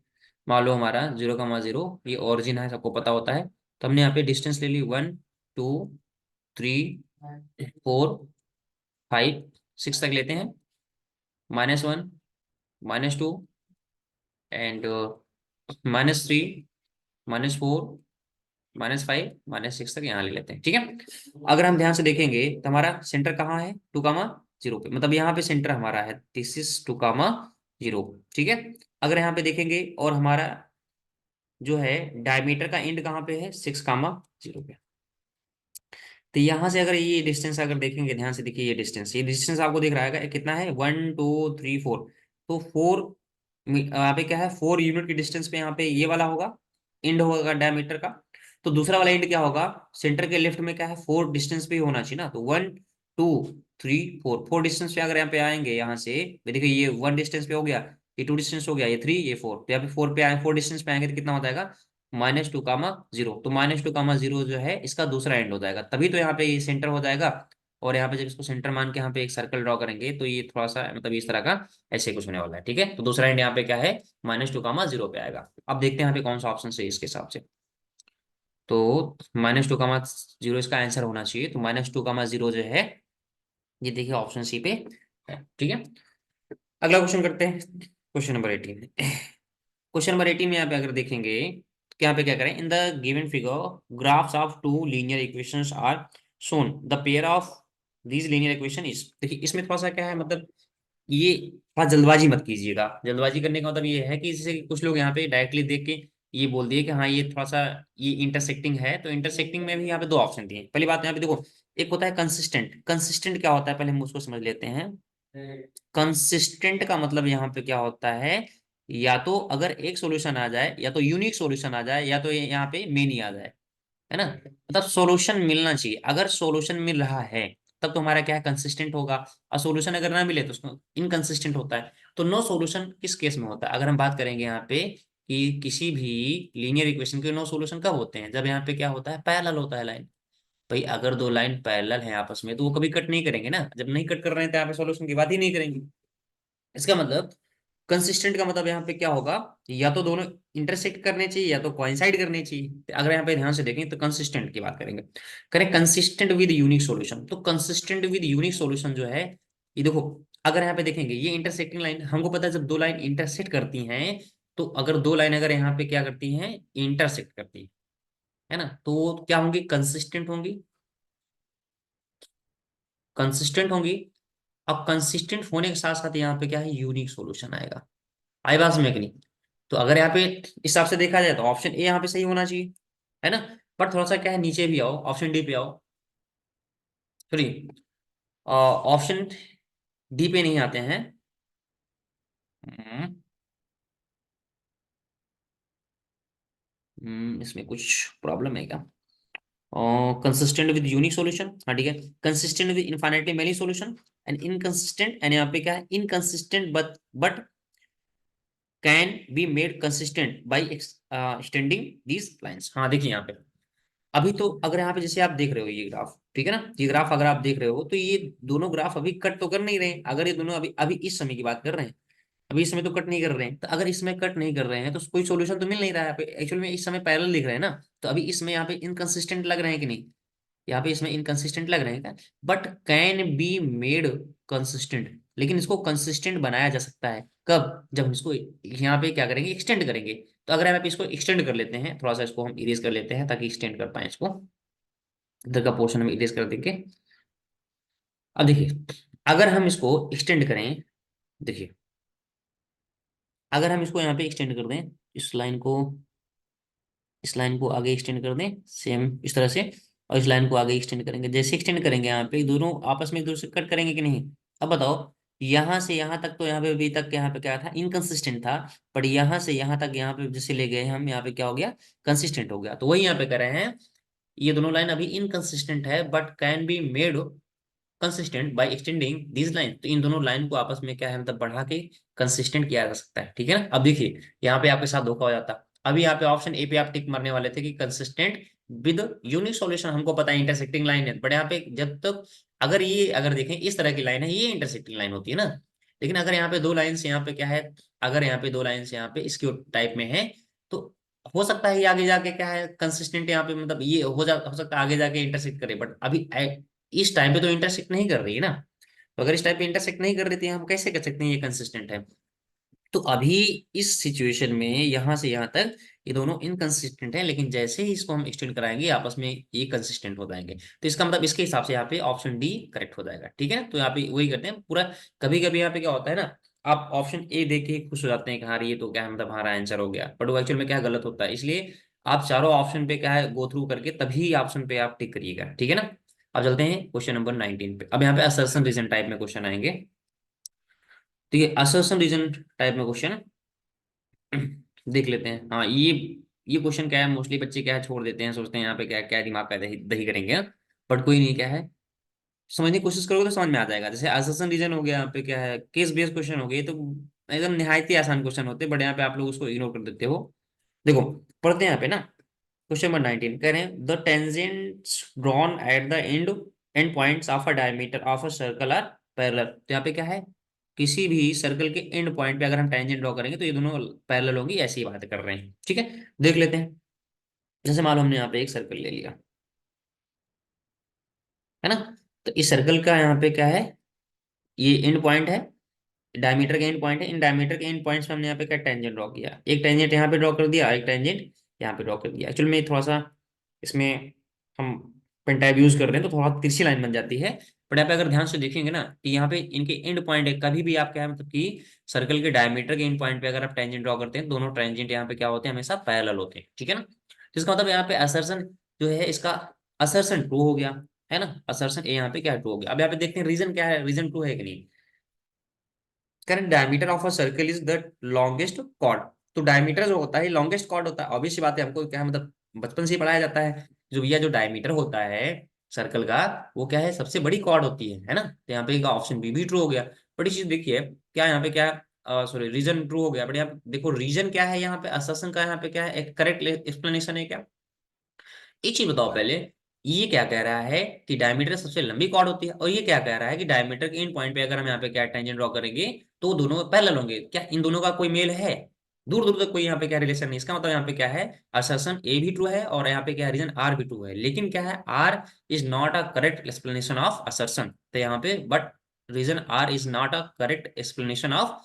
मान लो हमारा 0,0 ये ओरिजिन है, सबको पता होता है। तो हमने यहाँ पे डिस्टेंस ले ली 1, 2, 3, 4, 5, 6 तक लेते हैं, -1, -2 एंड -3, -4, -5, -6 तक यहाँ ले लेते हैं। ठीक है, अगर हम ध्यान से देखेंगे तो हमारा सेंटर कहाँ है 2,0 पे, मतलब यहाँ पे सेंटर हमारा है दिस इज 2,0। ठीक है, अगर यहाँ पे देखेंगे और हमारा जो है डायमीटर का एंड कहाँ पे है 6,0 पे। तो यहाँ से अगर ये डिस्टेंस अगर देखेंगे ध्यान से देखिए, ये डिस्टेंस आपको दिख रहा है कितना है 1, 2, 3, 4। तो 4 यहाँ पे क्या है 4 यूनिट की डिस्टेंस पे यहाँ पे ये वाला होगा एंड होगा डायमीटर का। तो दूसरा वाला एंड क्या होगा सेंटर के लेफ्ट में क्या है 4 डिस्टेंस पे ही होना चाहिए ना। तो 1, 2, 3, 4 डिस्टेंस पे अगर यहाँ पे आएंगे यहाँ से तो देखिए ये 1 डिस्टेंस पे हो गया, ये 2 डिस्टेंस हो गया, ये 3, ये 4। तो यहाँ पे 4 पे आए 4 डिस्टेंस पे आएंगे तो कितना हो जाएगा -2,0। तो -2,0 जो है इसका दूसरा एंड हो जाएगा, तभी तो यहाँ पे ये सेंटर हो जाएगा। और यहाँ पे जब इसको सेंटर मान के यहाँ पे एक सर्कल ड्रॉ करेंगे तो ये थोड़ा सा मतलब इस तरह का ऐसे कुछ होने वाला है। ठीक है, तो दूसरा एंड यहाँ पे क्या है -2,0 पे आएगा। अब देखते हैं यहाँ पे कौन सा ऑप्शन सही है इसके हिसाब से। तो -2, 0 इसका आंसर होना चाहिए। तो -2, 0 जो है ये देखिए ऑप्शन सी पे है। ठीक है, अगला क्वेश्चन करते हैं, क्वेश्चन नंबर 18। क्वेश्चन नंबर 18 में यहाँ पे अगर देखेंगे तो यहाँ पे क्या करें, in the given figure graphs of two linear equations are shown, the pair of these linear equation is. देखिए इसमें थोड़ा सा क्या है, मतलब ये थोड़ा जल्दबाजी मत कीजिएगा। जल्दबाजी करने का मतलब ये है कि जैसे कुछ लोग यहाँ पे डायरेक्टली देख के ये बोल दिए कि हाँ ये थोड़ा सा ये इंटरसेक्टिंग है। तो इंटरसेक्टिंग में भी यहाँ पे दो ऑप्शन दिए। पहली बात यहाँ पे देखो, एक होता है कंसिस्टेंट। कंसिस्टेंट क्या होता है पहले हम उसको समझ लेते हैं। कंसिस्टेंट का मतलब यहाँ पे क्या होता है, या तो अगर एक सॉल्यूशन आ जाए, या तो यूनिक सॉल्यूशन आ जाए, या तो यहाँ पे मेन ही आ जाए, है ना। मतलब सॉल्यूशन मिलना चाहिए। अगर सॉल्यूशन मिल रहा है तब तो हमारा क्या है, कंसिस्टेंट होगा। और सॉल्यूशन अगर ना मिले तो उसको इनकंसिस्टेंट होता है। तो नो सॉल्यूशन किस केस में होता है, अगर हम बात करेंगे यहाँ पे कि किसी भी लीनियर इक्वेशन के नो सॉल्यूशन कब होते हैं, जब यहाँ पे क्या होता है, पैरेलल होता है लाइन। भाई अगर दो लाइन पैरेलल हैं आपस में तो वो कभी कट नहीं करेंगे ना। जब नहीं कट कर रहे हैं तो यहाँ पे सॉल्यूशन की बात ही नहीं करेंगे। इसका मतलब कंसिस्टेंट का मतलब यहाँ पे क्या होगा, या तो दोनों इंटरसेक्ट करने चाहिए या तो कोइंसाइड करने चाहिए। अगर यहाँ पे ध्यान से देखें तो कंसिस्टेंट की बात करेंगे, करें कंसिस्टेंट विद यूनिक सॉल्यूशन। तो कंसिस्टेंट विद यूनिक सॉल्यूशन जो है, ये देखो अगर यहाँ पे देखेंगे ये इंटरसेक्टिंग लाइन, हमको पता है जब दो लाइन इंटरसेक्ट करती हैं, तो अगर दो लाइन अगर यहाँ पे क्या करती हैं, इंटरसेक्ट करती है ना, तो क्या होंगी, कंसिस्टेंट होंगी। कंसिस्टेंट होंगी। अब कंसिस्टेंट होने के साथ साथ यहाँ पे क्या है, यूनिक सॉल्यूशन आएगा। आई बात में कि नहीं। तो अगर यहाँ पे इस हिसाब से देखा जाए तो ऑप्शन ए यहाँ पे सही होना चाहिए, है ना। पर थोड़ा सा क्या है, नीचे भी आओ, ऑप्शन डी पे आओ। सॉरी, ऑप्शन डी पे नहीं आते हैं। हम्म, इसमें कुछ प्रॉब्लम है क्या। कंसिस्टेंट विद यूनिक सॉल्यूशन, हाँ ठीक है। Consistent with infinitely many solution, and inconsistent, and यहाँ पे क्या है, inconsistent but can be made consistent by extending these lines. हाँ देखिए यहाँ पे, अभी तो अगर यहाँ पे जैसे आप देख रहे हो ये ग्राफ, ठीक है ना, ये ग्राफ अगर आप देख रहे हो तो ये दोनों ग्राफ अभी कट तो कर नहीं रहे हैं। अगर ये दोनों अभी अभी इस समय की बात कर रहे हैं, अभी इस समय तो कट नहीं कर रहे हैं। तो अगर इसमें कट नहीं कर रहे हैं तो कोई सॉल्यूशन तो मिल नहीं रहा है। एक्चुअल में इस समय पैरेलल लिख रहे हैं ना, तो अभी इसमें यहाँ पे इनकंसिस्टेंट लग रहे हैं कि नहीं, यहाँ पे इसमें इनकंसिस्टेंट लग रहे हैं क्या, but can be made consistent. लेकिन इसको कंसिस्टेंट बनाया जा सकता है कब, जब हम इसको यहाँ पे क्या करेंगे, एक्सटेंड करेंगे। तो अगर हम इसको एक्सटेंड कर लेते हैं, थोड़ा सा इसको हम इरेज कर लेते हैं ताकि एक्सटेंड कर पाए इसको, इधर का पोर्शन हम इरेज कर देंगे। अब देखिए अगर हम इसको एक्सटेंड करें, देखिए अगर हम इसको यहाँ पे एक्सटेंड कर दें, इस लाइन को, इस लाइन को आगे एक्सटेंड कर दें सेम इस तरह से, और इस लाइन को आगे एक्सटेंड करेंगे। जैसे एक्सटेंड करेंगे यहाँ पे दोनों आपस में एक दूसरे से कट करेंगे कि नहीं। अब बताओ, यहाँ से यहाँ तक तो यहाँ पे अभी तक यहाँ पे क्या था, इनकंसिस्टेंट था। बट यहाँ से यहाँ तक यहाँ पे जैसे ले गए हम, यहाँ पे क्या हो गया, कंसिस्टेंट हो गया। तो वही यहाँ पे कर रहे हैं, ये दोनों लाइन अभी इनकंसिस्टेंट है but can be made consistent by extending this line. तो इन दोनों लाइन को आपस में क्या है, मतलब बढ़ा के कंसिस्टेंट किया जा सकता है। ठीक है ना। अब देखिए यहाँ पे आपके साथ धोखा हो जाता। अभी यहाँ पे ऑप्शन ए पे आप टिक मारने वाले थे कि कंसिस्टेंट विद यूनिक सॉल्यूशन, हमको पता है इंटरसेक्टिंग लाइन है। बट यहाँ पे जब तक अगर ये अगर देखें इस तरह की लाइन है, ये इंटरसेक्टिंग लाइन होती है ना। लेकिन अगर यहाँ पे दो लाइन्स यहाँ पे क्या है, अगर यहाँ पे दो लाइन्स यहाँ पे इसके टाइप में है, तो हो सकता है ये आगे जाके क्या है, कंसिस्टेंट यहाँ पे, मतलब ये हो सकता है आगे जाके इंटरसेक्ट करे। बट अभी इस टाइम पे तो इंटरसेक्ट नहीं कर रही है ना। तो अगर इस टाइम पे इंटरसेक्ट नहीं कर रही थी, हम कैसे कर सकते हैं ये कंसिस्टेंट है। तो अभी इस सिचुएशन में यहां से यहां तक ये दोनों इनकंसिस्टेंट हैं, लेकिन जैसे ही इसको हम एक्सटेंड कराएंगे आपस में ये कंसिस्टेंट हो जाएंगे। तो इसका मतलब इसके हिसाब से यहाँ पे ऑप्शन डी करेक्ट हो जाएगा। ठीक है, तो यहाँ पे वही करते हैं पूरा। कभी कभी यहाँ पे क्या होता है ना, आप ऑप्शन ए देख के खुश हो जाते हैं कि हाँ ये तो क्या है, मतलब हमारा आंसर हो गया, बट वो एक्चुअल में क्या गलत होता है। इसलिए आप चारों ऑप्शन पे क्या है, गो थ्रू करके तभी ऑप्शन पे आप टिक करिएगा। ठीक है ना। अब चलते हैं क्वेश्चन नंबर 19 पे। अब यहाँ पे असर्शन रीजन टाइप में क्वेश्चन आएंगे। तो ये असर्शन रीजन टाइप में क्वेश्चन देख लेते हैं। हाँ ये क्वेश्चन क्या है, मोस्टली बच्चे क्या है छोड़ देते हैं, सोचते हैं यहाँ पे क्या क्या दिमाग का दही दही करेंगे। बट कोई नहीं, क्या है समझने की कोशिश करोगे तो समझ में आ जाएगा। जैसे असर्शन रीजन हो गया, यहाँ पे क्या है, केस बेस्ड क्वेश्चन हो गए, तो एकदम निहायत ही आसान क्वेश्चन होते हैं। बट यहाँ पे आप लोग उसको इग्नोर कर देते हो। देखो पढ़ते हैं यहाँ पे ना, क्वेश्चन नंबर 19 कह रहे हैं the tangents drawn at the end points of a diameter of a circle are parallel. तो यहाँ पे क्या है, किसी भी सर्कल के एंड पॉइंट पे अगर हम टेंजेंट ड्रॉ करेंगे तो ये दोनों पैरेलल होंगी, ऐसी बात कर रहे हैं। ठीक है, देख लेते हैं। जैसे मान लो हमने यहाँ पे एक सर्कल ले लिया, है ना। तो इस सर्कल का यहाँ पे क्या है, ये एंड पॉइंट है, डायमीटर का एंड पॉइंट है। इन डायमीटर के एंड पॉइंट्स में हमने यहाँ पे क्या टेंजेंट ड्रॉ किया, एक टेंजेंट यहाँ पे ड्रॉ कर दिया, एक टेंजेंट यहाँ पे ड्रॉ कर दिया। एक्चुअली में थोड़ा सा इसमें हम पेन टाइप यूज कर रहे हैं तो थोड़ा तिरछी लाइन बन जाती है। बट यहाँ पे अगर ध्यान से देखेंगे ना कि यहाँ पे इनके एंड पॉइंट है, कभी भी आप क्या है मतलब कि सर्कल के डायमीटर के एंड पॉइंट पे अगर आप टेंजेंट ड्रॉ करते हैं, दोनों टेंजेंट यहाँ पे क्या होते हैं, हमेशा पैरेलल होते हैं, ठीक है ना। तो इसका मतलब यहाँ पे असर्शन जो है इसका, असर्शन ट्रू हो गया, है ना। असर्शन ए यहाँ पे क्या है, ट्रू हो गया। अब यहाँ पे देखते हैं रीजन क्या है, रीजन ट्रू है कि नहीं। Current diameter of a circle is the longest chord. तो डायमीटर जो होता है लॉन्गेस्ट कॉर्ड होता है, ऑब्वियस सी बात है, हमको क्या है मतलब बचपन से ही पढ़ाया जाता है जो भैया जो डायमीटर होता है सर्कल का, वो क्या है, सबसे बड़ी कॉर्ड होती है ना। तो यहाँ पे ऑप्शन बी भी ट्रू हो गया। बड़ी चीज देखिए क्या यहाँ पे क्या, सॉरी रीजन ट्रू हो गया, बट यहाँ पे देखो रीजन क्या है, यहाँ पे असर्शन का यहाँ पे क्या है, एक करेक्ट एक्सप्लेनेशन है क्या। एक चीज बताओ पहले, ये क्या कह रहा है कि डायमीटर सबसे लंबी कॉर्ड होती है, और ये क्या कह रहा है कि डायमीटर के इन पॉइंट पे अगर हम यहाँ पे क्या टेंजेंट ड्रॉ करेंगे तो दोनों पैरेलल होंगे। क्या इन दोनों का कोई मेल है, दूर दूर तक कोई यहाँ पे क्या रिलेशन नहीं। इसका मतलब यहाँ पे क्या है, असर्शन ए भी ट्रू है और यहाँ पे क्या रीजन आर भी ट्रू है, लेकिन क्या है, R is not a correct explanation of assertion. तो यहाँ पे but reason R is not a correct explanation of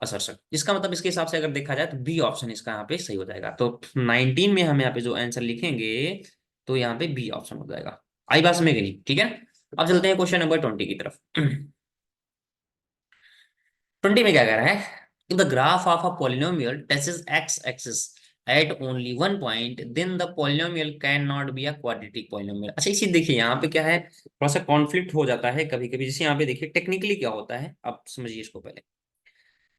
assertion. इसका मतलब इसके हिसाब से अगर देखा जाए तो बी ऑप्शन इसका यहाँ पे सही हो जाएगा। तो 19 में हम यहाँ पे जो आंसर लिखेंगे तो यहाँ पे बी ऑप्शन हो जाएगा। आई बात समझ गई नहीं, ठीक है। अब चलते हैं क्वेश्चन नंबर 20 की तरफ। 20 में क्या कह रहा है, if the graph of a polynomial touches x axis at only one point then the polynomial cannot be a quadratic polynomial। अच्छा इसी देखिए यहाँ पे क्या है, थोड़ा सा कॉन्फ्लिक्ट हो जाता है कभी कभी। जैसे यहाँ पे देखिए टेक्निकली क्या होता है, आप समझिए इसको पहले।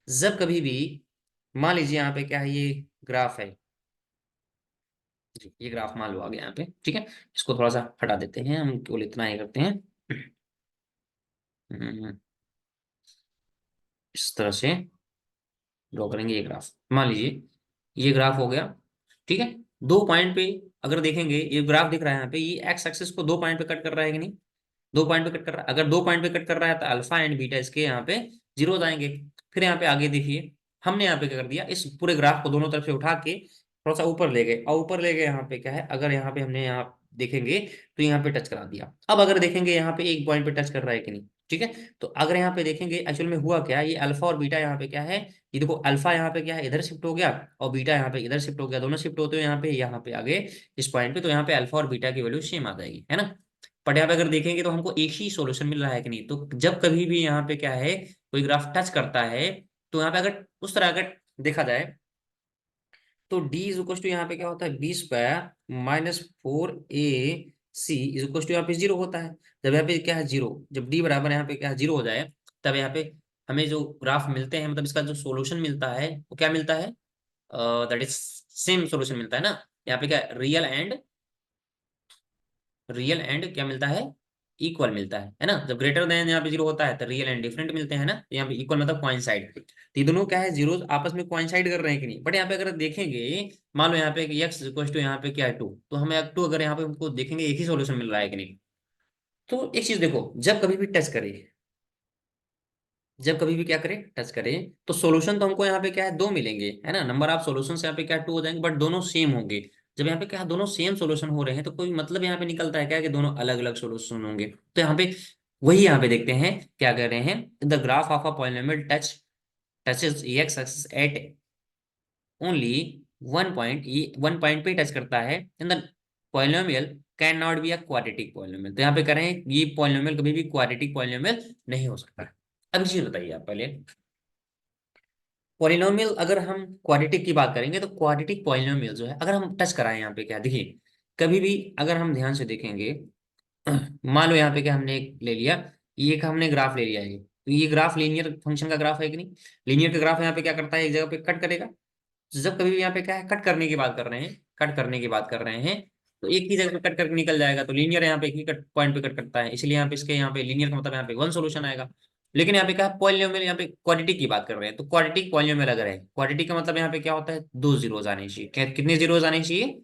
जब कभी भी मान लीजिए यहाँ पे क्या है, ये ग्राफ है जी, ये ग्राफ मान लो आ गया यहाँ पे, ठीक है। इसको थोड़ा सा हटा देते हैं, हम केवल इतना ही करते हैं। हम्म, इस तरह से ड्रॉ करेंगे ये ग्राफ। मान लीजिए ये ग्राफ हो गया, ठीक है। दो पॉइंट पे अगर देखेंगे, ये ग्राफ दिख रहा है यहाँ पे, ये एक्स एक्सिस को दो पॉइंट पे कट कर रहा है कि नहीं, दो पॉइंट पे कट कर रहा है। अगर दो पॉइंट पे कट कर रहा है तो अल्फा एंड बीटा इसके यहाँ पे जीरो हो जाएंगे। फिर यहाँ पे आगे देखिए, हमने यहाँ पे क्या कर दिया, इस पूरे ग्राफ को दोनों तरफ से उठा के थोड़ा सा ऊपर ले गए, और ऊपर ले गए यहाँ पे क्या है, अगर यहाँ पे हमने यहाँ देखेंगे तो यहाँ पे टच करा दिया। अब अगर देखेंगे यहाँ पे एक पॉइंट पे टच कर रहा है कि नहीं, ठीक है। तो अगर यहाँ पे देखेंगे एक्चुअल में हुआ क्या, ये अल्फा और बीटा यहाँ पे क्या है, ये देखो अल्फा यहाँ पे क्या है, इधर शिफ्ट हो गया, और बीटा यहाँ पे इधर शिफ्ट हो गया, दोनों शिफ्ट होते हुए यहाँ पे आगे इस पॉइंट पे। तो यहाँ पे अल्फा और बीटा की वैल्यू सेम आ जाएगी, है ना। बट यहाँ पे अगर देखेंगे तो हमको एक ही सॉल्यूशन मिल रहा है कि नहीं। तो जब कभी भी यहाँ पे क्या है, कोई ग्राफ टच करता है, तो यहाँ पे अगर उस तरह अगर देखा जाए तो डी इज इक्वल टू यहाँ पे क्या होता है, b square minus 4ac is equal to यहाँ पे जीरो होता है। जब यहाँ पे क्या है जीरो, जब डी बराबर यहाँ पे क्या है जीरो हो जाए, तब यहाँ पे हमें जो ग्राफ मिलते हैं, मतलब इसका जो सॉल्यूशन मिलता है वो क्या मिलता है, दैट इज सेम सॉल्यूशन मिलता है ना। यहाँ पे क्या रियल एंड क्या मिलता है, इक्वल मिलता है ना। जब ग्रेटर देन यहाँ पे जीरो होता है तो रियल एंड डिफरेंट मिलते हैं ना। यहाँ पे इक्वल मतलब कोइंसाइड, तो ये दोनों क्या है, जीरो आपस में कोइंसाइड कर रहे हैं कि नहीं। बट यहाँ पे अगर देखेंगे, मान लो यहाँ पे एक्स इक्वल टू यहाँ पे क्या है टू, तो हमें टू अगर यहाँ पे हमको देखेंगे एक ही सॉल्यूशन मिल रहा है कि नहीं। तो एक चीज देखो, जब कभी भी टच करे, जब कभी भी क्या करें, टच करें, तो सॉल्यूशन तो हमको यहाँ पे क्या है, दो मिलेंगे, है ना। नंबर ऑफ सॉल्यूशन यहाँ पे क्या टू हो जाएंगे, बट दोनों सेम होंगे। जब यहाँ पे क्या है, दोनों सेम सॉल्यूशन हो रहे हैं तो कोई मतलब यहाँ पे निकलता है क्या कि दोनों अलग अलग सॉल्यूशन होंगे। तो यहाँ पे वही यहाँ पे देखते हैं क्या कर रहे हैं, the graph of a polynomial touches x axis at only one point, ये वन पॉइंट पे टच करता है, in the polynomial can not be a quadratic polynomial. तो यहाँ पे कह रहे हैं ये पॉलिनोमियल कभी भी क्वाड्रेटिक पॉलिनोमियल नहीं हो सकता। अब एक चीज बताइए आप पहले, पॉलिनोमियल अगर हम क्वाड्रेटिक की बात करेंगे तो क्वाड्रेटिक पॉलिनोमियल जो है, अगर हम टच कराएं यहाँ पे क्या देखिए, कभी भी अगर हम ध्यान से देखेंगे, मान लो यहाँ पे क्या हमने एक ले लिया, ये एक हमने ग्राफ ले लिया है, तो ये ग्राफ लीनियर फंक्शन का ग्राफ है कि नहीं। लीनियर का ग्राफ यहाँ पे क्या करता है, एक जगह पे कट करेगा। तो जब कभी भी यहाँ पे क्या है, कट करने की बात कर रहे हैं, कट करने की बात कर रहे हैं, तो एक ही जगह पे कट करके निकल जाएगा। तो लीनियर यहाँ पे एक ही कट पॉइंट पे कट करता है, इसलिए यहाँ पे इसके यहाँ पे लीनियर का मतलब यहाँ पे वन सोल्यूशन आएगा। लेकिन यहाँ पे क्या है, पॉलिनोमियल यहाँ पे क्वाड्रेटिक की बात कर रहे हैं, तो क्वाड्रेटिक पॉलिनोमियल अगर है, क्वाड्रेटिक का मतलब यहाँ पे क्या होता है, दो जीरोज आने चाहिए। कितने जीरोज आने चाहिए,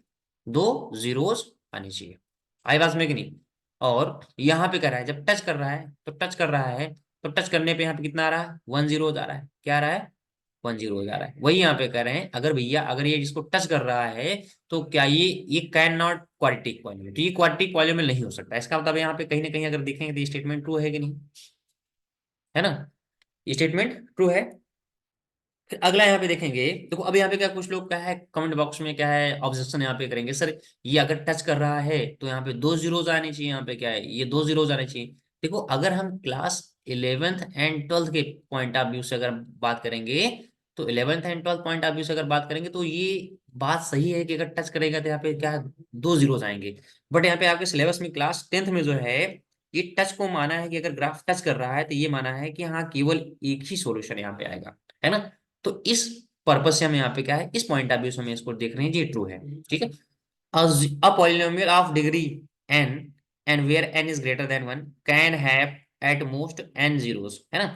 दो जीरोज आने चाहिए। आई बात में कि नहीं। और यहाँ पे कर रहा है, जब टच कर रहा है तो टच कर रहा है, तो टच करने पे यहाँ पे कितना आ रहा है, वन जीरो आ रहा है, क्या आ रहा है, 10 हो जा रहा है। वही यहाँ पे कह रहे हैं, अगर भैया अगर ये जिसको टच कर रहा है तो क्या ये कैन नॉट क्वाड्रेटिक पॉलिनोमियल, तो ये क्वाड्रेटिक पॉलिनोमियल नहीं हो सकता। इसका मतलब यहाँ पे कहीं ना कहीं अगर देखेंगे तो स्टेटमेंट ट्रू है कि नहीं, है ना, ये स्टेटमेंट ट्रू है। फिर अगला यहाँ पे देखेंगे, देखो अब यहाँ पे क्या कुछ लोग क्या है कमेंट बॉक्स में क्या है ऑब्जेक्शन यहाँ पे करेंगे, सर ये अगर टच कर रहा है तो यहाँ पे 2 जीरोज आने चाहिए, यहाँ पे क्या है ये 2 जीरोज आने चाहिए। देखो अगर हम क्लास 11th एंड 12th के पॉइंट ऑफ व्यू से अगर बात करेंगे, तो 11th and 12th point of view से अगर बात करेंगे तो ये बात सही है कि अगर टच करेगा तो यहाँ पे क्या 2 जीरोज आएंगे। बट यहाँ पे आपके सिलेबस में क्लास 10th में जो है ये टच को माना है कि अगर ग्राफ टच कर रहा है तो ये माना है कि हाँ केवल एक ही सॉल्यूशन यहाँ पे आएगा, है ना। तो इस पर्पज से हम यहाँ पे क्या है इस पॉइंट ऑफ व्यू से हम इसको देख रहे हैं, ये ट्रू है, ठीक है। A polynomial of degree n and where n is greater than 1 can have at most n zeros, है ना।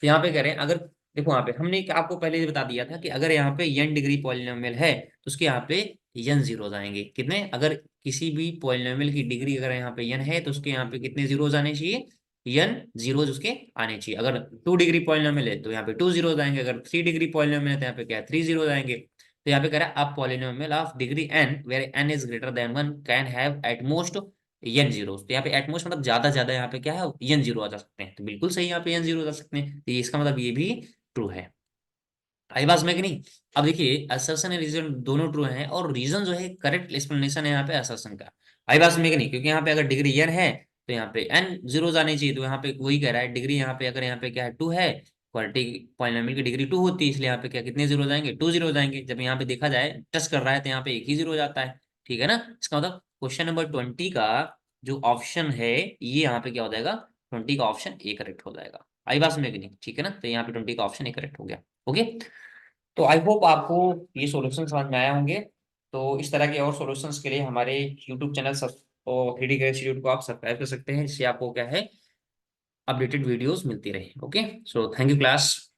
तो यहाँ पे कह रहे हैं अगर देखो यहाँ पे हमने आपको पहले ही बता दिया था कि अगर यहाँ पे n डिग्री पॉलिनोमियल है तो उसके यहाँ पे n जीरोज आएंगे। कितने, अगर किसी भी पॉलिनोमियल की डिग्री अगर यहाँ पे n है तो उसके यहाँ पे कितने जीरोज आने चाहिए, n जीरोज उसके आने चाहिए। अगर 2 डिग्री पॉलिनोमियल है तो यहाँ पे 2 जीरोज आएंगे, अगर 3 डिग्री पॉलिनोमियल है तो यहाँ पे क्या है 3 जीरोज आएंगे। तो यहाँ पे कह रहा है अब polynomial of degree n where n is greater than 1 can have at most n zeros. तो यहाँ पे एट मोस्ट मतलब ज्यादा ज्यादा यहाँ पे क्या है n जीरो आ जा सकते हैं, तो बिल्कुल सही यहाँ पे n जीरो आ सकते हैं, तो इसका मतलब ये भी ट्रू है। आई बात में कि नहीं। अब देखिए असर्शन है रीजन दोनों ट्रू हैं, और रीजन जो है करेक्ट एक्सप्लेनेशन है यहाँ पे असर्शन का। आई बात में कि नहीं, क्योंकि यहाँ पे अगर डिग्री n है तो यहाँ पे n जीरोज आने चाहिए, तो यहाँ पे वही कह रहा है डिग्री यहाँ पे अगर यहाँ पे क्या है 2 है, क्वाड्रेटिक पॉलिनोमियल की डिग्री 2 होती है, इसलिए यहाँ पे क्या कितने जीरो जाएंगे 2 जीरो जाएंगे। जब यहाँ पे देखा जाए टच कर रहा है तो यहाँ पे एक ही जीरो जाता है, ठीक है ना। इसका मतलब क्वेश्चन नंबर 20 का जो ऑप्शन है ये यहाँ पे क्या हो जाएगा, 20 का ऑप्शन ए करेक्ट हो जाएगा। आई बात में कि नहीं, ठीक है ना, तो यहाँ पे 20 का ऑप्शन ए करेक्ट हो गया। ओके, तो आई होप आपको ये सॉल्यूशन समझ में आया होंगे। तो इस तरह के और सॉल्यूशंस के लिए हमारे यूट्यूब चैनल सब और 3D ग्रेड इंस्टीट्यूट को आप सब्सक्राइब कर सकते हैं, जिससे आपको क्या है अपडेटेड वीडियोस मिलती रहे। Okay, so thank you class.